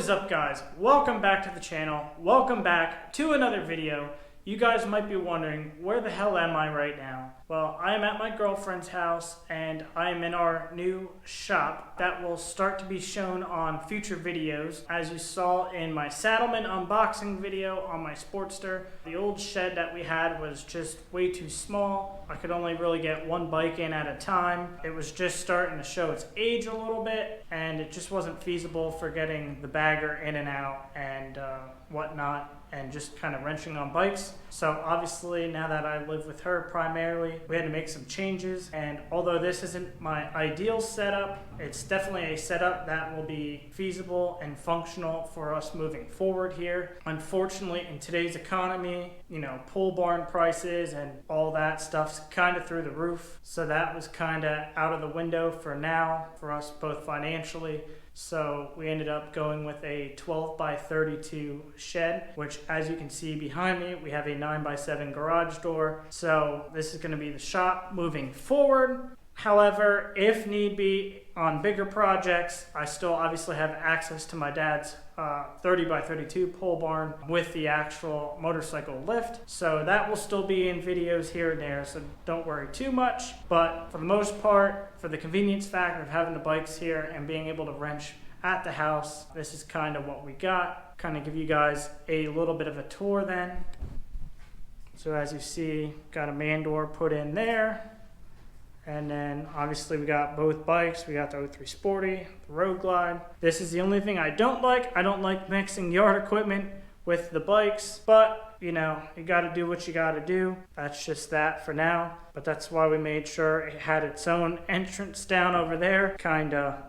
is up, guys? Welcome back to the channel. Welcome back to another video. You guys might be wondering, where the hell am I right now? Well, I am at my girlfriend's house and I am in our new shop that will start to be shown on future videos. As you saw in my Saddleman unboxing video on my Sportster, the old shed that we had was just way too small. I could only really get one bike in at a time. It was just starting to show its age a little bit and it just wasn't feasible for getting the bagger in and out and whatnot, and just kind of wrenching on bikes. So obviously now that I live with her primarily, we had to make some changes. And although this isn't my ideal setup, it's definitely a setup that will be feasible and functional for us moving forward here. Unfortunately, in today's economy, you know, pole barn prices and all that stuff's kind of through the roof. So that was kind of out of the window for now, for us both financially. So we ended up going with a 12 by 32 shed, which as you can see behind me, we have a 9 by 7 garage door. So this is going to be the shop moving forward. However, if need be on bigger projects, I still obviously have access to my dad's 30 by 32 pole barn with the actual motorcycle lift. So that will still be in videos here and there, so don't worry too much. But for the most part, for the convenience factor of having the bikes here and being able to wrench at the house, this is kind of what we got. Kind of give you guys a little bit of a tour then. So as you see, got a man door put in there. And then obviously we got both bikes. We got the 03 Sporty, the Road Glide. This is the only thing I don't like. I don't like mixing yard equipment with the bikes, but you know, you gotta do what you gotta do. That's just that for now. But that's why we made sure it had its own entrance down over there. Kinda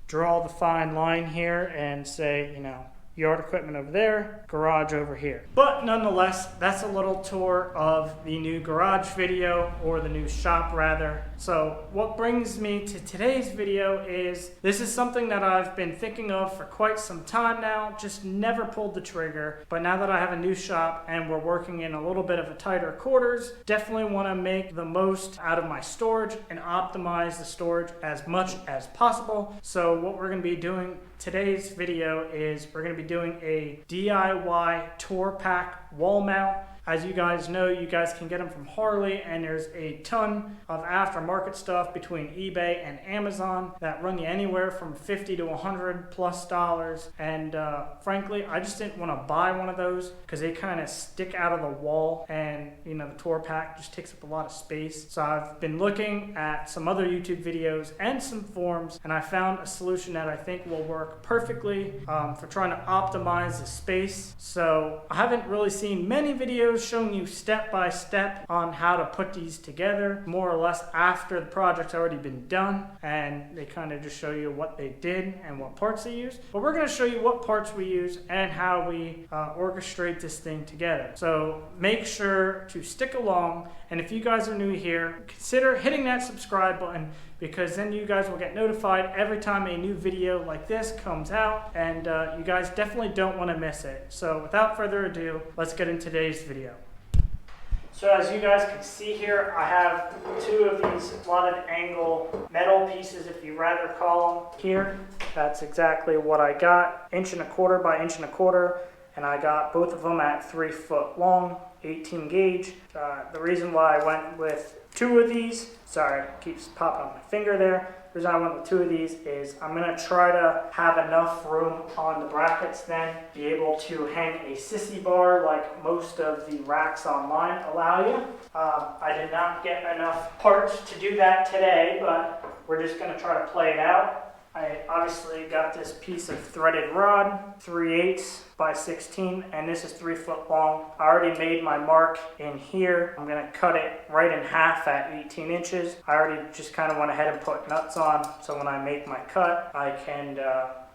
draw the fine line here and say, you know, yard equipment over there, garage over here. But nonetheless, that's a little tour of the new garage video, or the new shop rather. So what brings me to today's video is, this is something that I've been thinking of for quite some time now, just never pulled the trigger. But now that I have a new shop and we're working in a little bit of a tighter quarters, definitely want to make the most out of my storage and optimize the storage as much as possible. So what we're going to be doing today's video is we're going to be doing a DIY tour pack wall mount. As you guys know, you guys can get them from Harley, and there's a ton of aftermarket stuff between eBay and Amazon that run you anywhere from $50 to $100+ and frankly, I just didn't want to buy one of those because they kind of stick out of the wall, and you know, the tour pack just takes up a lot of space. So I've been looking at some other YouTube videos and some forums, and I found a solution that I think will work perfectly for trying to optimize the space. So I haven't really seen many videos showing you step by step on how to put these together, more or less after the project's already been done, and they kind of just show you what they did and what parts they used. But we're going to show you what parts we use and how we orchestrate this thing together. So make sure to stick along, and if you guys are new here, consider hitting that subscribe button, because then you guys will get notified every time a new video like this comes out, and you guys definitely don't want to miss it. So without further ado, let's get into today's video. So as you guys can see here, I have two of these slotted angle metal pieces, if you rather call them, here. That's exactly what I got, 1¼ by 1¼ inch, and I got both of them at 3 foot long, 18 gauge. The reason why I went with two of these, sorry, it keeps popping on my finger there. The reason I went with two of these is I'm going to try to have enough room on the brackets then, be able to hang a sissy bar like most of the racks online allow you. I did not get enough parts to do that today, but we're just going to try to play it out. I obviously got this piece of threaded rod, 3/8 by 16, and this is 3 foot long. I already made my mark in here. I'm gonna cut it right in half at 18 inches. I already just kind of went ahead and put nuts on, so when I make my cut, I can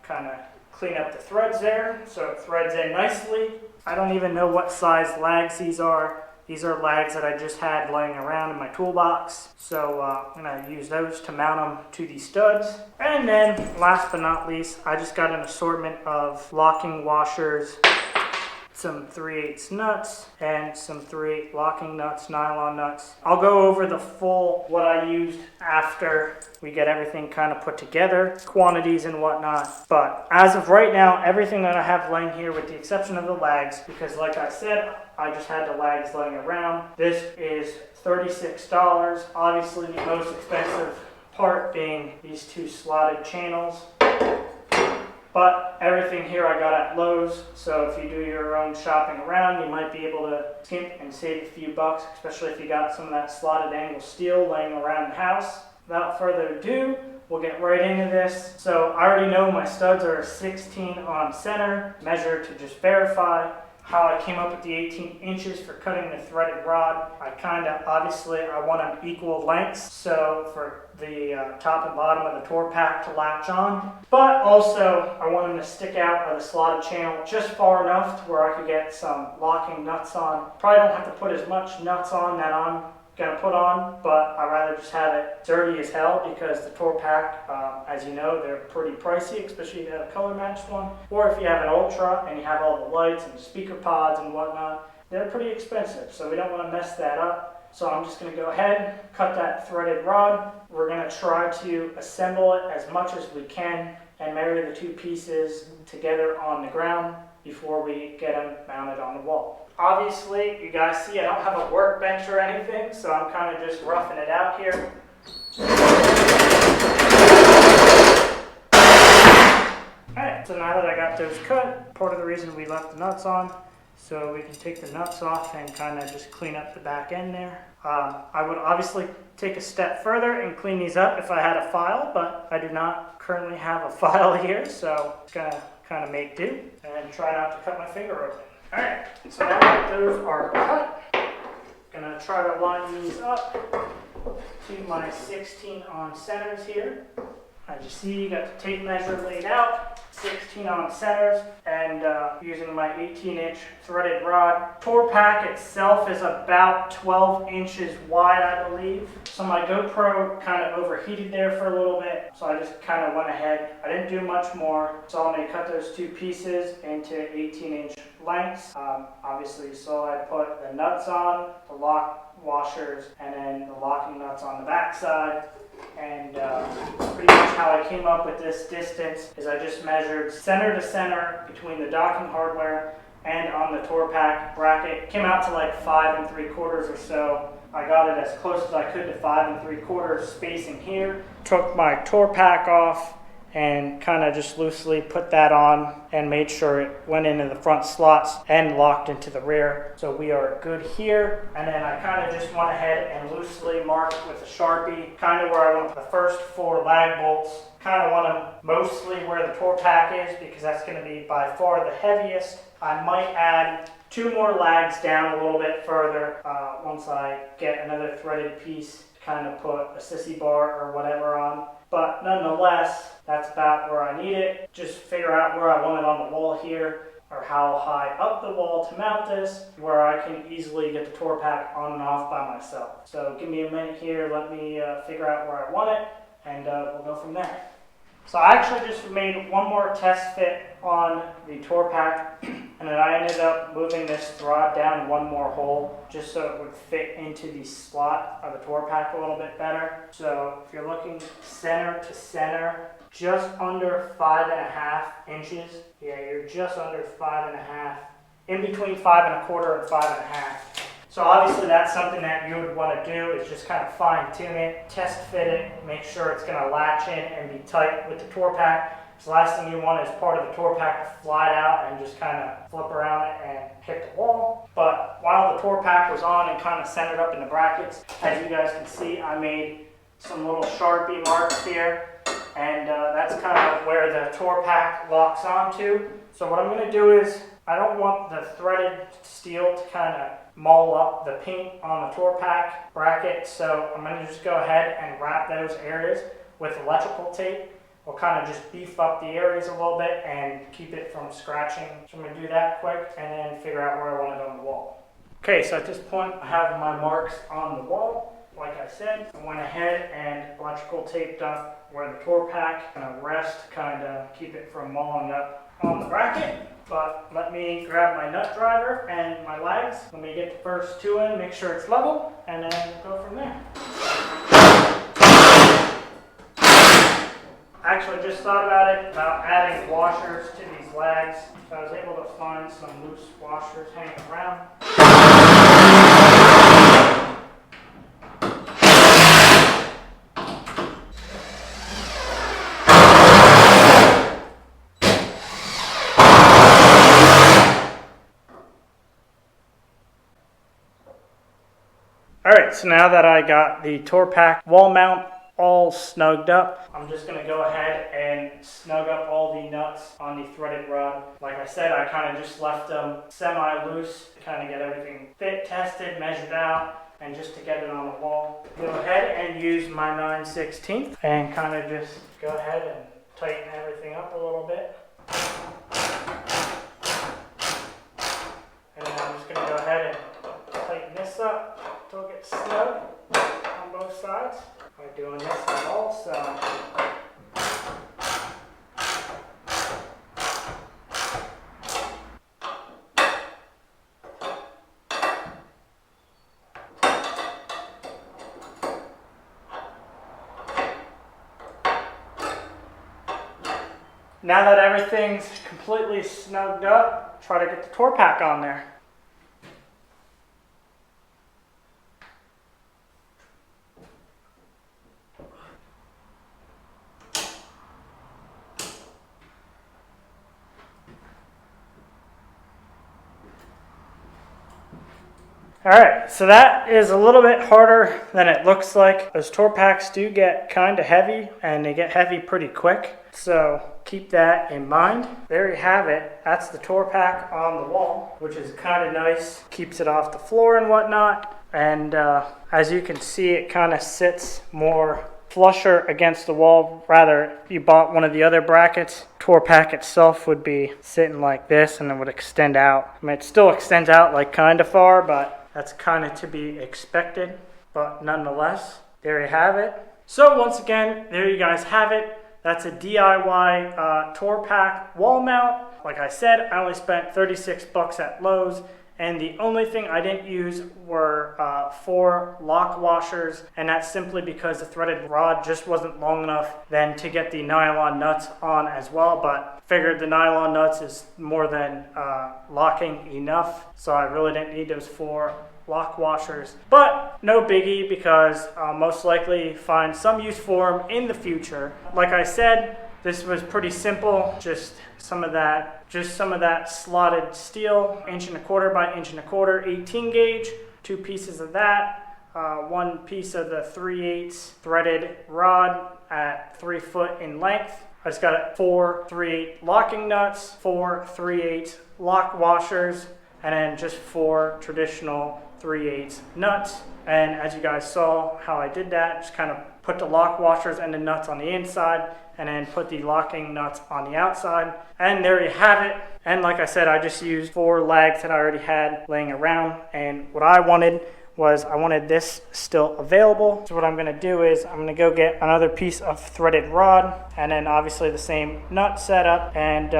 kind of clean up the threads there, so it threads in nicely. I don't even know what size lags these are. These are lags that I just had laying around in my toolbox. So I'm gonna use those to mount them to the studs. And then last but not least, I just got an assortment of locking washers some 3/8 nuts and some 3/8 locking nuts, nylon nuts. I'll go over the full what I used after we get everything kind of put together, quantities and whatnot. But as of right now, everything that I have laying here with the exception of the lags, because like I said, I just had the lags laying around. This is $36. Obviously the most expensive part being these two slotted channels. But everything here I got at Lowe's, so if you do your own shopping around, you might be able to skimp and save a few bucks, especially if you got some of that slotted angle steel laying around the house. Without further ado, we'll get right into this. So I already know my studs are 16 on center, measure to just verify. How I came up with the 18 inches for cutting the threaded rod. Obviously I want them equal lengths, so for the top and bottom of the tour pack to latch on. But also I want them to stick out of the slotted channel just far enough to where I could get some locking nuts on. Probably don't have to put as much nuts on that I'm gonna put on, but I'd rather just have it dirty as hell because the tour pack, as you know, they're pretty pricey, especially if you have a color matched one. Or if you have an Ultra and you have all the lights and the speaker pods and whatnot, they're pretty expensive, so we don't want to mess that up. So I'm just gonna go ahead, cut that threaded rod. We're gonna try to assemble it as much as we can and marry the two pieces together on the ground before we get them mounted on the wall. Obviously, you guys see I don't have a workbench or anything, so I'm kind of just roughing it out here. Alright, so now that I got those cut, part of the reason we left the nuts on, so we can take the nuts off and kind of just clean up the back end there. I would obviously take a step further and clean these up if I had a file, but I do not currently have a file here, so I'm gonna kind of make do and try not to cut my finger open. Alright, so now that those are cut, I'm gonna try to line these up to my 16 on centers here. As you see, you got the tape measure laid out, 16 on centers, and using my 18-inch threaded rod. Tour pack itself is about 12 inches wide, I believe. So my GoPro kind of overheated there for a little bit, so I just kind of went ahead. I didn't do much more, so I'm going to cut those two pieces into 18-inch lengths. Obviously, so I put the nuts on, the lock washers, and then the locking nuts on the back side. And pretty much how I came up with this distance is I just measured center to center between the docking hardware and on the tour pack bracket. It came out to like 5 3/4 or so. I got it as close as I could to 5 3/4 spacing here. Took my tour pack off and kind of just loosely put that on and made sure it went into the front slots and locked into the rear. So we are good here. And then I kind of just went ahead and loosely marked with a Sharpie, kind of where I want the first 4 lag bolts. Kind of want them mostly where the tour pack is because that's going to be by far the heaviest. I might add 2 more lags down a little bit further once I get another threaded piece to kind of put a sissy bar or whatever on. But nonetheless, that's about where I need it. Just figure out where I want it on the wall here, or how high up the wall to mount this, where I can easily get the tour pack on and off by myself. So give me a minute here, let me figure out where I want it, and we'll go from there. So I actually just made one more test fit on the tour pack, and then I ended up moving this rod down one more hole just so it would fit into the slot of the tour pack a little bit better. So if you're looking center to center, just under 5.5 inches. Yeah, you're just under 5.5, in between 5 1/4 and 5.5. So obviously that's something that you would want to do, is just kind of fine tune it, test fit it, make sure it's going to latch in and be tight with the tour pack. So the last thing you want is part of the tour pack to fly out and just kind of flip around it and hit the wall. But while the tour pack was on and kind of centered up in the brackets, as you guys can see, I made some little Sharpie marks here. And that's kind of where the tour pack locks onto. So what I'm going to do is, I don't want the threaded steel to kind of maul up the paint on the tour pack bracket, so I'm going to just go ahead and wrap those areas with electrical tape. We'll kind of just beef up the areas a little bit and keep it from scratching. So I'm going to do that quick and then figure out where I want it on the wall. Okay, so at this point I have my marks on the wall. Like I said, I went ahead and electrical taped up where the tour pack gonna rest, kind of keep it from mauling up on the bracket. But let me grab my nut driver and my lags. Let me get the first two in, make sure it's level, and then we'll go from there. Actually, just thought about adding washers to these lags. So I was able to find some loose washers hanging around. Alright, so now that I got the Torpack wall mount all snugged up, I'm just going to go ahead and snug up all the nuts on the threaded rod. Like I said, I kind of just left them semi-loose to kind of get everything fit, tested, measured out, and just to get it on the wall. Go ahead and use my 9/16 and kind of just go ahead and tighten everything up a little bit. And then I'm just going to go ahead and tighten this up until it gets snug on both sides. By doing this also. Now that everything's completely snugged up, try to get the Torpack on there. Alright, so that is a little bit harder than it looks like. Those Torpacks do get kind of heavy, and they get heavy pretty quick. So keep that in mind. There you have it. That's the Torpack on the wall, which is kind of nice. Keeps it off the floor and whatnot. And as you can see, it kind of sits more flusher against the wall. Rather, if you bought one of the other brackets, Torpack itself would be sitting like this and it would extend out. I mean, it still extends out like kind of far, but that's kind of to be expected. But nonetheless, there you have it. So once again, there you guys have it. That's a DIY Torpack wall mount. Like I said, I only spent 36 bucks at Lowe's. And the only thing I didn't use were 4 lock washers, and that's simply because the threaded rod just wasn't long enough then to get the nylon nuts on as well, but figured the nylon nuts is more than locking enough, so I really didn't need those 4 lock washers. But no biggie, because I'll most likely find some use for them in the future. Like I said, this was pretty simple, just some of that slotted steel, 1¼ by 1¼ 18 gauge, 2 pieces of that, 1 piece of the 3/8 threaded rod at 3 foot in length. I just got 4 3/8 locking nuts, 4 3/8 lock washers, and then just 4 traditional 3/8 nuts. And as you guys saw how I did that, just kind of put the lock washers and the nuts on the inside, and then put the locking nuts on the outside. And there you have it. And like I said, I just used 4 lags that I already had laying around. And what I wanted was, I wanted this still available. So what I'm gonna do is, I'm gonna go get another piece of threaded rod, and then obviously the same nut setup, and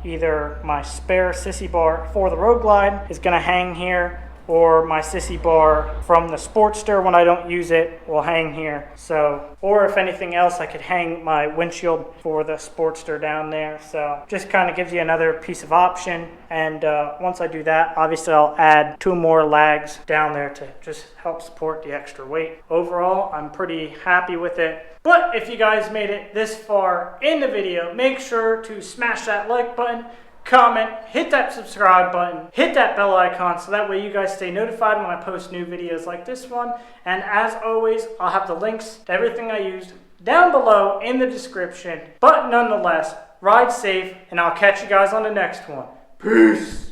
either my spare sissy bar for the Road Glide is gonna hang here, or my sissy bar from the Sportster when I don't use it will hang here. So, or if anything else, I could hang my windshield for the Sportster down there. So just kind of gives you another piece of option. And once I do that, obviously I'll add 2 more lags down there to just help support the extra weight. Overall, I'm pretty happy with it. But if you guys made it this far in the video, make sure to smash that like button, comment, hit that subscribe button, hit that bell icon, so that way you guys stay notified when I post new videos like this one. And as always, I'll have the links to everything I used down below in the description. But nonetheless, ride safe, and I'll catch you guys on the next one. Peace!